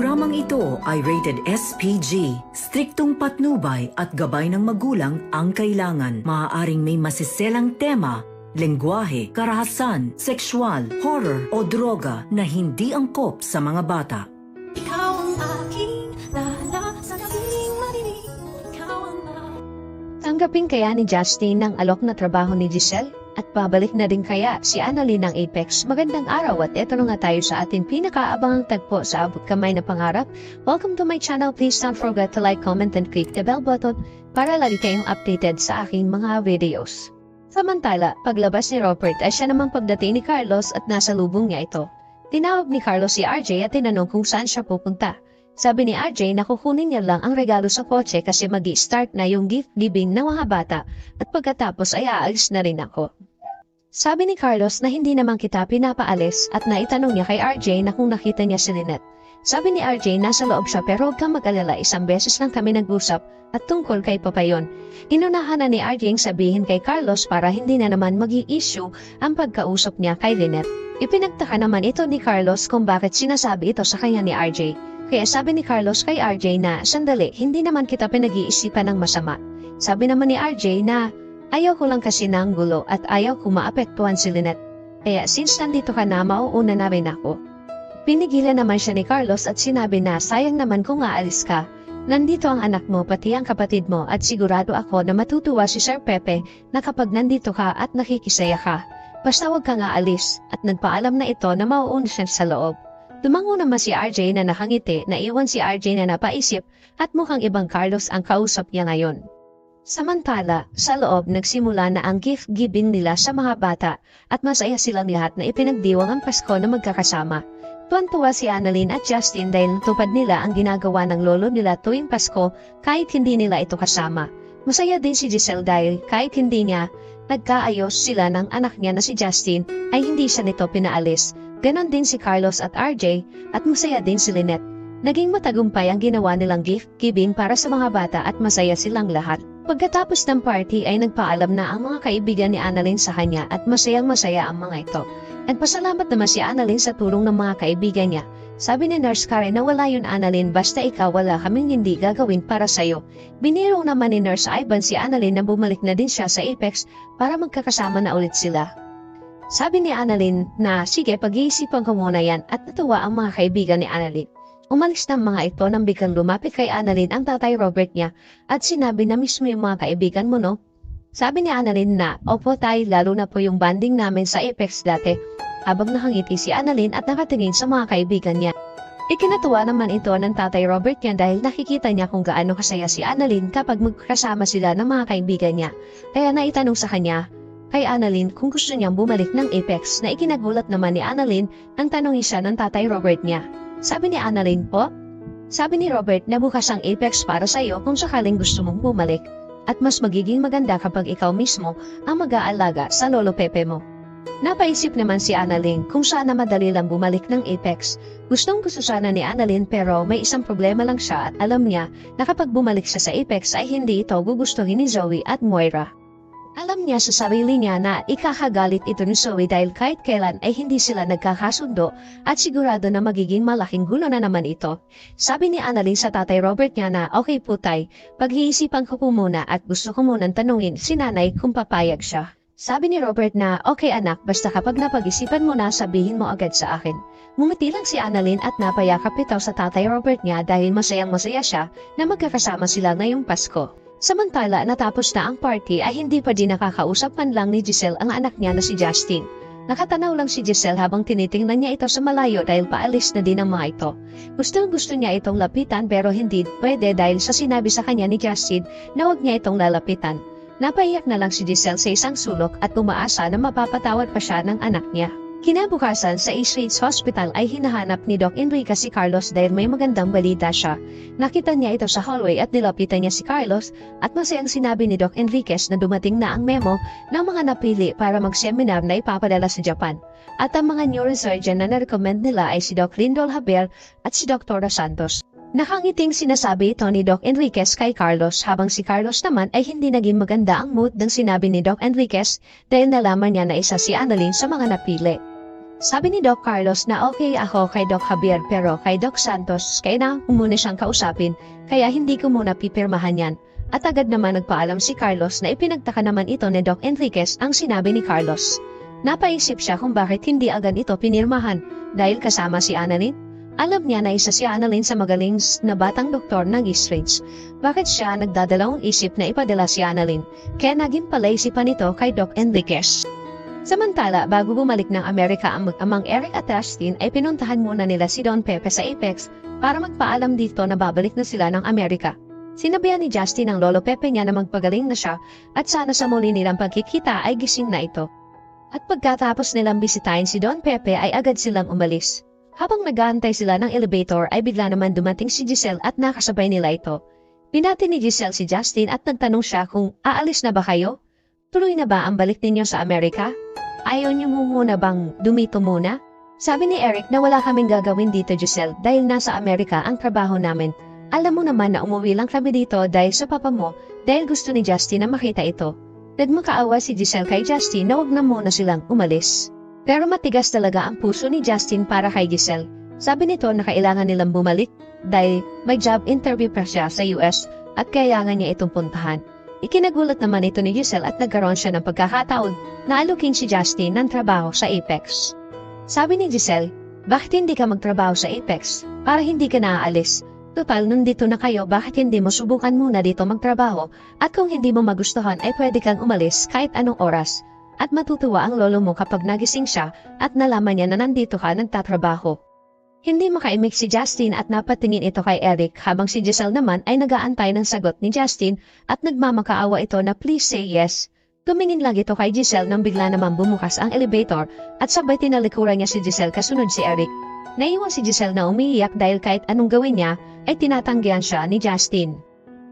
programang ito ay rated SPG. Striktong patnubay at gabay ng magulang ang kailangan. Maaaring may masiselang tema, lengguwahe, karahasan, sexual, horror o droga na hindi angkop sa mga bata. Ikaw ang aking lala sa gabing madilim. Ikaw ang Tanggapin kaya ni Justin ang alok na trabaho ni Giselle? At pabalik na din kaya si Annalyn ng Apex? Magandang araw at eto na nga tayo sa ating pinakaabangang tagpo sa abot kamay na pangarap. Welcome to my channel. Please don't forget to like, comment, and click the bell button para lagi kayong updated sa aking mga videos. Samantala, paglabas ni Robert ay siya namang pagdating ni Carlos at nasa lubong niya ito. Tinawag ni Carlos si RJ at tinanong kung saan siya pupunta. Sabi ni RJ na kukunin niya lang ang regalo sa kotse kasi magi-start na yung gift giving ng mga bata at pagkatapos ay aalis na rin ako. Sabi ni Carlos na hindi naman kita pinapaalis at naitanong niya kay RJ na kung nakita niya si Lynette. Sabi ni RJ nasa loob siya pero huwag kang mag-alala, isang beses lang kami nag-usap at tungkol kay Papayon. Inunahan na ni RJ ang sabihin kay Carlos para hindi na naman mag-i-issue ang pagkausap niya kay Lynette. Ipinagtaka naman ito ni Carlos kung bakit sinasabi ito sa kanya ni RJ. Kaya sabi ni Carlos kay RJ na, sandali, hindi naman kita pinag-iisipan ng masama. Sabi naman ni RJ na, ayaw ko lang kasi ng gulo at ayaw ko maapektuhan si Lynette. Kaya since nandito ka na, mauuna na rin ako. Pinigilan naman siya ni Carlos at sinabi na, sayang naman kung aalis ka. Nandito ang anak mo pati ang kapatid mo at sigurado ako na matutuwa si Sir Pepe na kapag nandito ka at nakikisaya ka. Basta huwag kang aalis at nagpaalam na ito na mauuna siya sa loob. Tumango naman si RJ na nakangiti, naiwan si RJ na napaisip at mukhang ibang Carlos ang kausap niya ngayon. Samantala, sa loob nagsimula na ang gift giving nila sa mga bata at masaya silang lahat na ipinagdiwang ang Pasko na magkakasama. Tuwan-tuwa si Annalyn at Justin dahil natupad nila ang ginagawa ng lolo nila tuwing Pasko kahit hindi nila ito kasama. Masaya din si Giselle dahil kahit hindi niya nagkaayos sila ng anak niya na si Justin ay hindi siya nito pinaalis. Ganon din si Carlos at RJ at masaya din si Lynette. Naging matagumpay ang ginawa nilang gift giving para sa mga bata at masaya silang lahat. Pagkatapos ng party ay nagpaalam na ang mga kaibigan ni Annalyn sa kanya at masayang-masaya ang mga ito. At pasalamat naman si Annalyn sa tulong ng mga kaibigan niya. Sabi ni Nurse Karen na wala yun Annalyn, basta ikaw wala kaming hindi gagawin para sa'yo. Biniro naman ni Nurse Ivan si Annalyn na bumalik na din siya sa Apex para magkakasama na ulit sila. Sabi ni Annalyn na sige pag-iisipan ko muna yan at natuwa ang mga kaibigan ni Annalyn. Umalis na ang mga ito nang biglang lumapit kay Annalyn ang tatay Robert niya at sinabi na mismo yung mga kaibigan mo no? Sabi ni Annalyn na opo tay, lalo na po yung banding namin sa Apex dati. Habang nakangiti si Annalyn at nakatingin sa mga kaibigan niya. Ikinatuwa naman ito ng tatay Robert niya dahil nakikita niya kung gaano kasaya si Annalyn kapag magkasama sila ng mga kaibigan niya. Kaya naitanong sa kanya kay Annalyn kung gusto niyang bumalik ng Apex na ikinagulat naman ni Annalyn ang tanongin siya ng tatay Robert niya. Sabi ni Annalyn po, sabi ni Robert na bukas ang Apex para sa iyo kung sakaling gusto mong bumalik at mas magiging maganda kapag ikaw mismo ang mag-aalaga sa lolo Pepe mo. Napaisip naman si Annalyn kung sana madali lang bumalik ng Apex. Gustong gusto sana ni Annalyn pero may isang problema lang siya at alam niya na kapag bumalik siya sa Apex ay hindi ito gugustuhin ni Zoe at Moira. Alam niya sa sarili niya na ikakagalit ito ni Zoe dahil kahit kailan ay hindi sila nagkakasundo at sigurado na magiging malaking gulo na naman ito. Sabi ni Annalyn sa tatay Robert niya na okay po tay, pag-iisipan ko po muna at gusto ko munang tanungin si nanay kung papayag siya. Sabi ni Robert na okay anak, basta kapag napag-isipan mo na sabihin mo agad sa akin. Ngumiti lang si Annalyn at napayakap ito sa tatay Robert niya dahil masayang-masaya siya na magkakasama sila ngayong Pasko. Samantala natapos na ang party ay hindi pa din nakakausap man lang ni Giselle ang anak niya na si Justin. Nakatanaw lang si Giselle habang tinitingnan niya ito sa malayo dahil paalis na din ang mga ito. Gusto niya itong lapitan pero hindi pwede dahil sa sinabi sa kanya ni Justin na huwag niya itong lalapitan. Napaiyak na lang si Giselle sa isang sulok at umaasa na mapapatawad pa siya ng anak niya. Kinabukasan sa East Ridge Hospital ay hinahanap ni Doc Enrique si Carlos dahil may magandang balita siya. Nakita niya ito sa hallway at nilapitan niya si Carlos at masayang sinabi ni Doc Enriquez na dumating na ang memo ng mga napili para mag-seminar na ipapadala sa Japan. At ang mga neurosurgeon na na-recommend nila ay si Doc Lindol Haber at si Dr. Santos. Nakangiting sinasabi ito ni Doc Enriquez kay Carlos habang si Carlos naman ay hindi naging maganda ang mood ng sinabi ni Doc Enriquez dahil nalaman niya na isa si Annalyn sa mga napili. Sabi ni Doc Carlos na okay ako kay Doc Javier pero kay Doc Santos kailangan ko muna siyang kausapin kaya hindi ko muna pipirmahan yan. At agad naman nagpaalam si Carlos na ipinagtaka naman ito ni Doc Enriquez ang sinabi ni Carlos. Napaisip siya kung bakit hindi agad ito pinirmahan dahil kasama si Annalyn. Alam niya na isa si Annalyn sa magaling na batang doktor ng East Ridge. Bakit siya nagdadalawang isip na ipadala si Annalyn? Kaya naging palaisipan nito kay Doc Enriquez. Samantala, bago bumalik ng Amerika ang mag-amang Eric at Justin ay pinuntahan muna nila si Don Pepe sa Apex para magpaalam dito na babalik na sila ng Amerika. Sinabihan ni Justin ang lolo Pepe niya na magpagaling na siya at sana sa muli nilang pagkikita ay gising na ito. At pagkatapos nilang bisitahin si Don Pepe ay agad silang umalis. Habang nag-aantay sila ng elevator ay bigla naman dumating si Giselle at nakasabay nila ito. Pinati ni Giselle si Justin at nagtanong siya kung aalis na ba kayo? Tuloy na ba ang balik ninyo sa Amerika? Ayaw niyo muna bang dumito muna? Sabi ni Eric na wala kaming gagawin dito Giselle dahil nasa Amerika ang trabaho namin. Alam mo naman na umuwi lang kami dito dahil sa papa mo dahil gusto ni Justin na makita ito. Nagmakaawa si Giselle kay Justin na wag na muna silang umalis. Pero matigas talaga ang puso ni Justin para kay Giselle. Sabi nito na kailangan nilang bumalik dahil may job interview pa siya sa US at kailangan niya itong puntahan. Ikinagulat naman ito ni Giselle at nagkaroon siya ng pagkakataon na alukin si Justin ng trabaho sa Apex. Sabi ni Giselle, bakit hindi ka magtrabaho sa Apex para hindi ka naaalis? Total, nandito na kayo, bakit hindi mo subukan muna dito magtrabaho at kung hindi mo magustuhan ay pwede kang umalis kahit anong oras. At matutuwa ang lolo mo kapag nagising siya at nalaman niya na nandito ka nagtatrabaho. Hindi makaimik si Justin at napatingin ito kay Eric habang si Giselle naman ay nag-aantay ng sagot ni Justin at nagmamakaawa ito na please say yes. Tumingin lang ito kay Giselle nang bigla naman bumukas ang elevator at sabay tinalikuran niya si Giselle kasunod si Eric. Naiwan si Giselle na umiiyak dahil kahit anong gawin niya ay tinatanggihan siya ni Justin.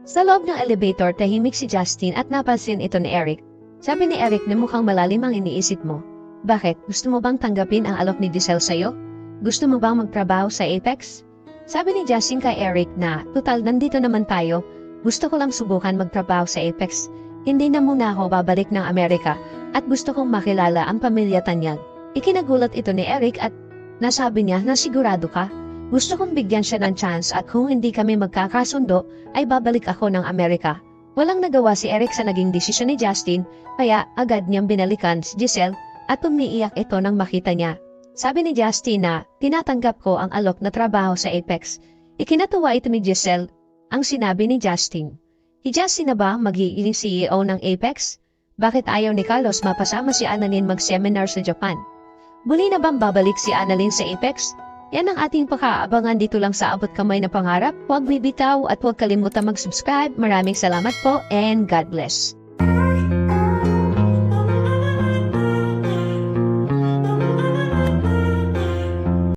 Sa loob ng elevator tahimik si Justin at napansin ito ni Eric. Sabi ni Eric na mukhang malalim ang iniisip mo. Bakit? Gusto mo bang tanggapin ang alok ni Giselle sa'yo? Gusto mo bang magtrabaho sa Apex? Sabi ni Justin kay Eric na, total nandito naman tayo. Gusto ko lang subukan magtrabaho sa Apex. Hindi na muna ako babalik ng Amerika at gusto kong makilala ang pamilya Tanyag. Ikinagulat ito ni Eric at nasabi niya na sigurado ka. Gusto kong bigyan siya ng chance at kung hindi kami magkakasundo ay babalik ako ng Amerika. Walang nagawa si Eric sa naging desisyon ni Justin, kaya agad niyang binalikan si Giselle at umiiyak ito nang makita niya. Sabi ni Justin na, tinatanggap ko ang alok na trabaho sa Apex. Ikinatuwa ito ni Giselle ang sinabi ni Justin. Si Justin na ba magiging CEO ng Apex? Bakit ayaw ni Carlos mapasama si Annalyn mag-seminar sa Japan? Muli na bang babalik si Annalyn sa Apex? Yan ang ating pakaabangan dito lang sa Abot Kamay na Pangarap. Huwag bibitaw at huwag kalimutan mag-subscribe. Maraming salamat po and God bless.